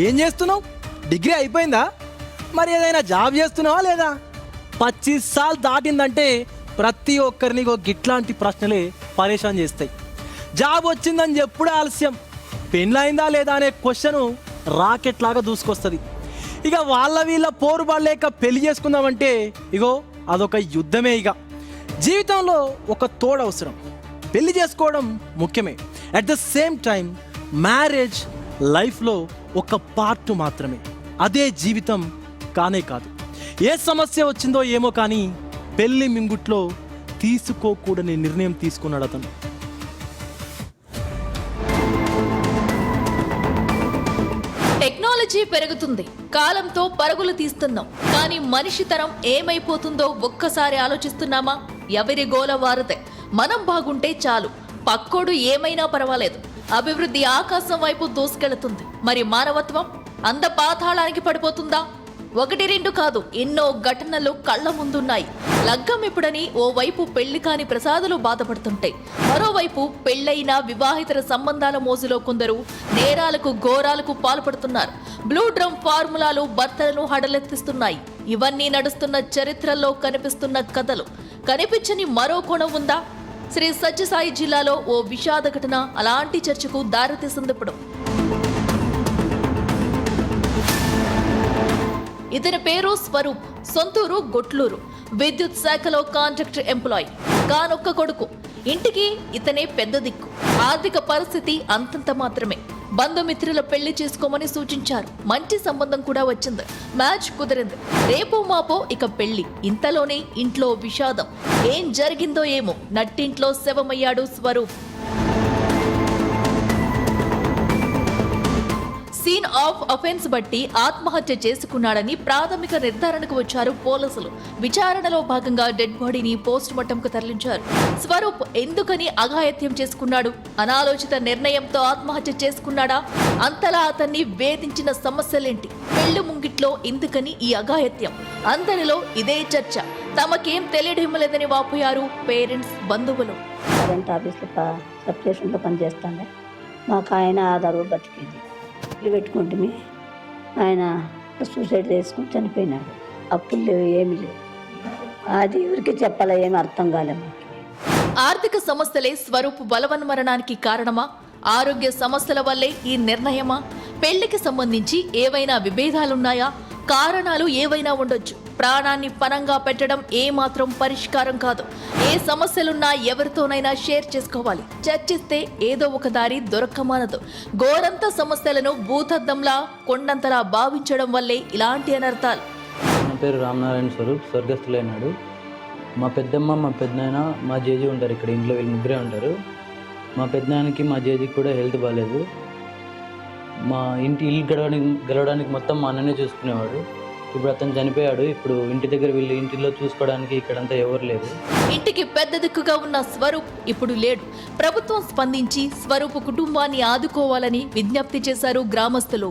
ఏం చేస్తున్నావు? డిగ్రీ అయిపోయిందా? మరి ఏదైనా జాబ్ చేస్తున్నావా లేదా? 25 సార్లు దాటిందంటే ప్రతి ఒక్కరిని గిట్లాంటి ప్రశ్నలే పరేషాన్ చేస్తాయి. జాబ్ వచ్చిందని చెప్పుడే ఆలస్యం, పెళ్ళైందా లేదా అనే క్వశ్చన్ రాకెట్ లాగా దూసుకొస్తుంది. ఇక వాళ్ళ వీళ్ళ పోరు పడలేక పెళ్లి చేసుకుందామంటే అదొక యుద్ధమే. ఇక జీవితంలో ఒక తోడు అవసరం, పెళ్లి చేసుకోవడం ముఖ్యమే. At the same time marriage లైఫ్లో ఒక పార్ట్ మాత్రమే, అదే జీవితం కానే కాదు. ఏ సమస్య వచ్చిందో ఏమో కానీ పెళ్లి మింగుట్లో తీసుకోకూడని నిర్ణయం తీసుకున్నాడు అతను. టెక్నాలజీ పెరుగుతుంది, కాలంతో పరుగులు తీస్తున్నాం. కానీ మనిషి తరం ఏమైపోతుందో ఒక్కసారి ఆలోచిస్తున్నామా? ఎవరి గోల వారతే. మనం బాగుంటే చాలు, పక్కోడు ఏమైనా పర్వాలేదు. అభివృద్ధి ఆకాశం వైపు దూసుకెళ్తుంది. మరి మానవత్వం అంద పాతాళానికి పడిపోతుందా? 1-2 కాదు, ఎన్నో ఘటనలు కళ్ల ముందున్నాయి. లగ్గం ఎప్పుడని ఓవైపు పెళ్లి కాని ప్రసాదులు బాధపడుతుంటే, మరోవైపు పెళ్లైన వివాహితర సంబంధాల మోజులో కొందరు నేరాలకు ఘోరాలకు పాల్పడుతున్నారు. బ్లూ డ్రమ్ ఫార్ములాలు భర్తలను హడలెత్తిస్తున్నాయి. ఇవన్నీ నడుస్తున్న చరిత్రలో కనిపిస్తున్న కథలు. కనిపించని మరో కోణం ఉందా? శ్రీ సత్యసాయి జిల్లాలో ఓ విషాద ఘటన అలాంటి చర్చకు దారితీసిందిప్పుడు. ఇతని పేరు స్వరూప్, సొంతూరు గొట్లూరు. విద్యుత్ శాఖలో కాంట్రాక్టర్ ఎంప్లాయీ, కానొక్క కొడుకు. ఇంటికి ఇతనే పెద్ద దిక్కు. ఆర్థిక పరిస్థితి అంతంత మాత్రమే. బంధుమిత్రుల పెళ్లి చేసుకోమని సూచించారు. మంచి సంబంధం కూడా వచ్చింది, మ్యాచ్ కుదిరింది. రేపో మాపో ఇక పెళ్లి. ఇంతలోనే ఇంట్లో విషాదం. ఏం జరిగిందో ఏమో, నట్టింట్లో శవమయ్యాడు స్వరూప్. సీన్ ఆఫ్ అఫెన్స్ బట్టి ఆత్మహత్య చేసుకున్నాడని ప్రాథమిక నిర్ధారణకు వచ్చారు పోలీసులు. విచారణలో భాగంగా డెడ్ బాడీని పోస్ట్ మార్టంకు తరలించారు. స్వరూప్ ఎందుకని అఘాయత్యం చేసుకున్నాడు? అనాలోచిత నిర్ణయంతో ఆత్మహత్య చేసుకున్నాడా? అంతలా అతన్ని వేధించిన సమస్యలేంటి? పెళ్లి ముంగిట్లో ఎందుకని ఈ అఘాయత్యం? అందరిలో ఇదే చర్చ. తమకేం తెలియడం లేదని వాపోయారు పేరెంట్స్, బంధువులు. కరెంట్ ఆఫీస్లో సబ్స్టేషన్లో పనిచేస్తాండే మాకు ఆయన ఆధారు బతికింది. ఇల్లు పెట్టుకుంటే ఆయన సూసైడ్ చేసుకుని చనిపోయినాడు. అప్పులు లేవు, ఏమి లేవు. అది ఎవరికి చెప్పాలా, ఏమి అర్థం కాలేము. ఆర్థిక సమస్యలే స్వరూప్ బలవన్మరణానికి కారణమా? ఆరోగ్య సమస్యల వల్లే ఈ నిర్ణయమా? పెళ్లికి సంబంధించి ఏవైనా విభేదాలున్నాయా? కారణాలు ఏవైనా ఉండొచ్చు. ప్రాణాన్ని పణంగా పెట్టడం ఏమాత్రం పరిష్కారం కాదు. ఏ సమస్యలున్నా ఎవరితోనైనా షేర్ చేసుకోవాలి. చర్చిస్తే ఏదో ఒక దారి దొరకమానదు. గోరంత సమస్యలను భూతద్దంలా కొండంతలా భావించడం వల్లే ఇలాంటి అనర్థాలు. నా పేరు రామనారాయణ స్వరూప్, స్వర్గస్థులైనాడు. మా పెద్దమ్మ, మా పెద్దనాయన, మా జేజీ ఉంటారు ఇక్కడ. ఇంట్లో వీళ్ళు ముగ్గురే ఉంటారు. మా పెద్దనాయనకి మా జేజీకి కూడా హెల్త్ బాగాలేదు. మా ఇల్లు గెలవడానికి మొత్తం మా అన్ననే చూసుకునేవాడు. ఇప్పుడు అతను చనిపోయాడు. ఇప్పుడు ఇంటి దగ్గర వీళ్ళు ఇంటిలో చూసుకోవడానికి ఇక్కడంతా ఎవరు లేరు. ఇంటికి పెద్ద దిక్కుగా ఉన్న స్వరూప్ ఇప్పుడు లేడు. ప్రభుత్వం స్పందించి స్వరూప్ కుటుంబాన్ని ఆదుకోవాలని విజ్ఞప్తి చేశారు గ్రామస్తులు.